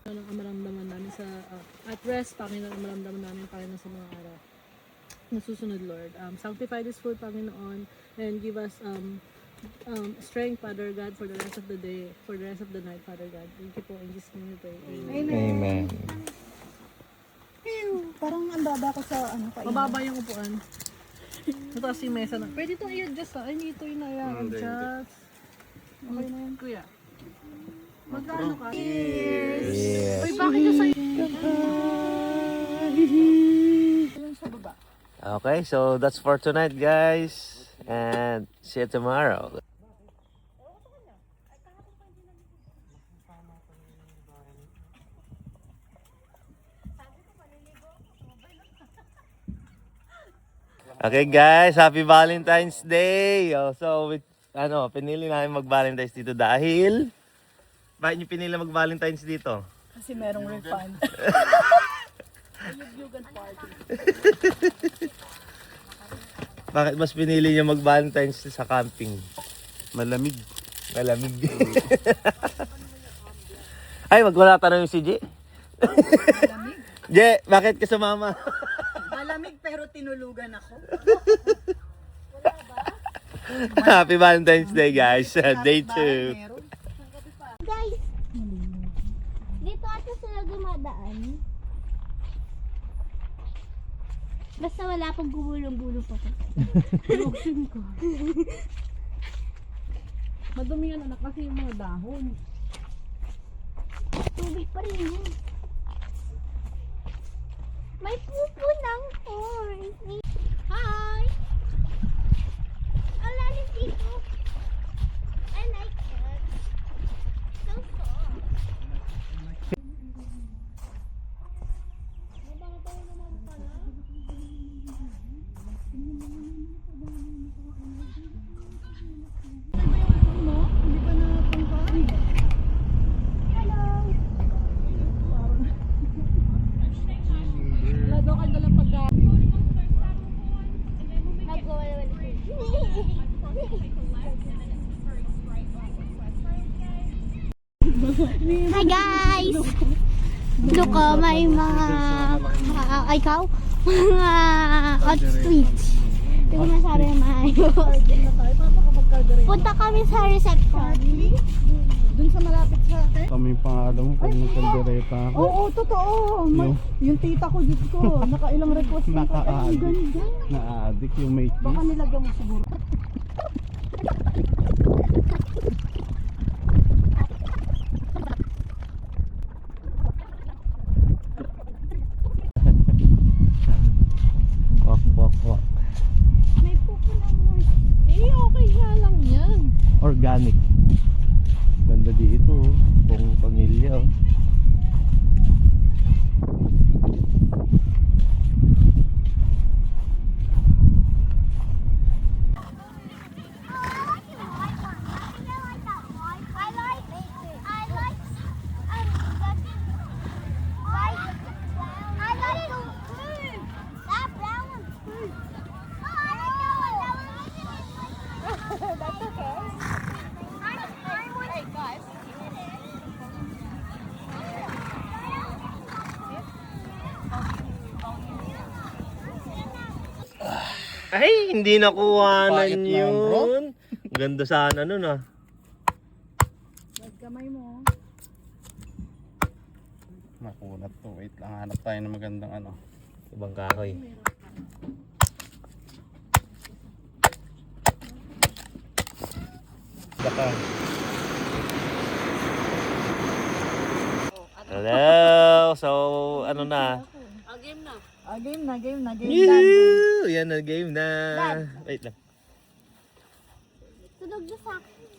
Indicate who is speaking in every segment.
Speaker 1: ang maramdaman namin sa at rest, Panginoon, ang maramdaman namin, Panginoon, sa mga araw na susunod, Lord. Sanctify this food, Panginoon, and give us strength, Father God, for the rest of the day, for the rest of the night, Father God. Thank you po. In Jesus' name we pray.
Speaker 2: Amen.
Speaker 3: Parang ang baba ko sa ano pa.
Speaker 1: Mababa yung upuan. Mataas yung mesa na. Pwede itong i-adjust ha. Ay, hindi ito yung i-adjust. Okay na yan, kuya. Magkano ka? Cheers!
Speaker 2: Yes.
Speaker 1: Uy, bakit ka sa'yo?
Speaker 3: Sa baba.
Speaker 2: Okay, so that's for tonight, guys. And see you tomorrow. Okay guys, happy Valentine's Day! So, pinili namin mag-Valentine's dito dahil... Bakit nyo pinili mag-Valentine's dito?
Speaker 3: Kasi merong refund. Yugan party.
Speaker 2: Bakit mas pinili nyo mag-Valentine's sa camping?
Speaker 4: Malamig.
Speaker 2: Malamig. Ay, wag wala tanong si J.
Speaker 3: Malamig?
Speaker 2: J, bakit ka sumama?
Speaker 3: Malamig pero tinulugan ako.
Speaker 2: Happy Valentine's Day, guys. Day 2.
Speaker 5: Guys, dito ata sila dumadaan. Basta wala pang gumulong-gulong pa pa.
Speaker 1: Buksin ko. Madumi yan, anak, kasi yung mga dahon.
Speaker 5: Tubig pa rin yun. May pupo ng horse. Hi! Ang lalim dito. I like it. So soft.
Speaker 3: Hindi pa napangkaan.
Speaker 5: Hello!
Speaker 1: Wala daw kayo dalang pagkain.
Speaker 5: Nagwawala. Hi guys! Look, may mga ikaw? Mga hot sweets. Hindi ko masabi na maayos. Punta kami sa reception.
Speaker 3: Dun sa malapit sa akin.
Speaker 4: Kami yung pangalan mo pag nagkaldereta ako.
Speaker 3: Oo, totoo. Yung tita ko, Diyos ko. Nakailang request na ko. Ay, ang
Speaker 4: Naka-addict.
Speaker 3: ganda.
Speaker 4: Na-addict yung mate
Speaker 3: Baka
Speaker 4: niya.
Speaker 3: nilagyan mo siguro.
Speaker 2: Wak, wak, wak.
Speaker 5: May pupo ng horse.
Speaker 1: Eh, okay nga lang yan.
Speaker 2: Organic. Ganda dito, oh. Buong pamilya, oh. Ay, hindi nakuhanan
Speaker 4: Pait lang, bro.
Speaker 2: yun. Ganda sana nun, ah.
Speaker 3: Kamay mo.
Speaker 4: Nakunat to. Wait lang, hanap tayo ng magandang ano.
Speaker 2: Ibang kahoy. Baka. Hello! So, ano na?
Speaker 1: Game na.
Speaker 3: Game na, game na, game na.
Speaker 2: Yoo! Yan na, game na. Wait lang.
Speaker 5: Tunog na sa akin.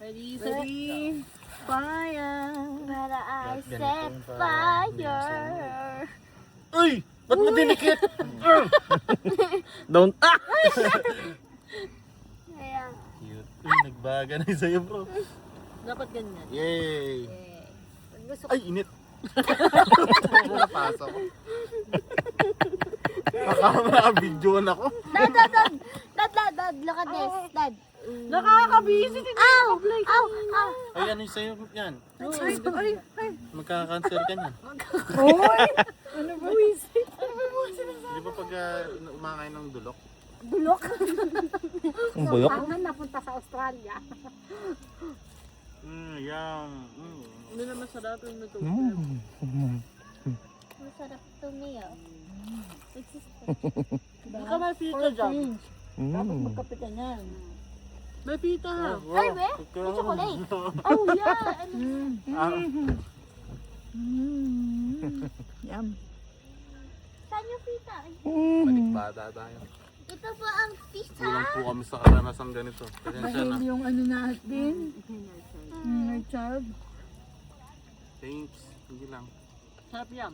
Speaker 1: Ready,
Speaker 3: Ready, fire.
Speaker 5: Para I set fire.
Speaker 2: Uy! Ba't mo dinikit? Don't... Ah!
Speaker 5: Kaya,
Speaker 2: Cute. Uy, nagbaga na sa'yo, bro.
Speaker 1: dapat ganyan.
Speaker 4: Yay!
Speaker 5: gusto ko.
Speaker 4: Ay, init! Napasok. Nakamara-videoan ako.
Speaker 5: Dad, look at this, Dad.
Speaker 1: Nakaka-busy si
Speaker 5: Ow! Ow! Ow!
Speaker 4: Ay, ano yung sa'yo yan?
Speaker 1: Ay.
Speaker 4: Magkaka-cancer ka niyan.
Speaker 3: Oy! Ano ba?
Speaker 4: Di ba pag umakain ng dulok?
Speaker 2: Ang buyok.
Speaker 3: Napunta sa Australia.
Speaker 4: Yum.
Speaker 1: Hindi na masarap yung luto.
Speaker 5: Masarap to Mio.
Speaker 1: Baka may pita dyan.
Speaker 3: Magkape ka niyan.
Speaker 1: May pita.
Speaker 5: Ay, be? May chocolate. Oh, yeah.
Speaker 3: Yum.
Speaker 5: Saan yung pita?
Speaker 4: Balikbata tayo.
Speaker 5: Ito po ang pizza.
Speaker 4: Kulang po kami sa karanasang ganito. Pasensya na.
Speaker 3: Dahil yung ano natin. Inner child.
Speaker 4: Thanks. Hindi lang.
Speaker 1: Sarap yan.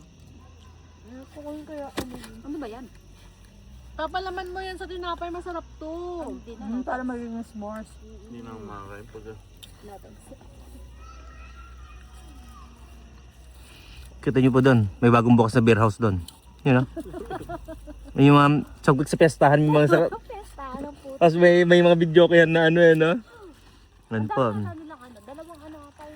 Speaker 3: Ano ba yan?
Speaker 1: Papalaman mo yan sa tinapay, masarap to.
Speaker 3: Para magiging s'mores.
Speaker 4: Hindi na kumakain pag...
Speaker 2: Kita nyo po doon, may bagong bukas na beer house doon. Yun know? May mga sagwag sa pestahan, may mga sarap.
Speaker 5: Pesta, ano po?
Speaker 2: Tapos may mga video ko yan na ano yan, no? Ano po?
Speaker 5: Ano lang ano? Dalawang ano tayo.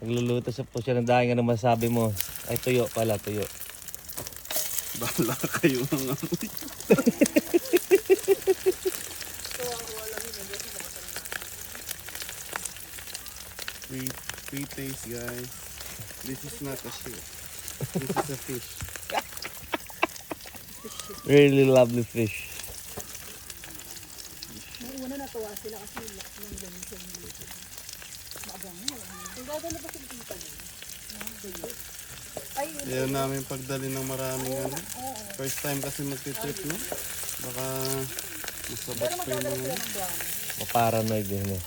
Speaker 2: Nagluluto siya po siya ng dahing, ano masabi mo? Ay, tuyo pala, tuyo.
Speaker 4: Bahala kayo mga amoy. Free taste, guys. This is not a shit. This is a fish.
Speaker 2: Really lovely fish.
Speaker 4: Ayaw namin pagdali ng maraming ano. First time kasi magti-trip, no? Baka masabat pa yung mga...
Speaker 2: Maparanoid yun eh.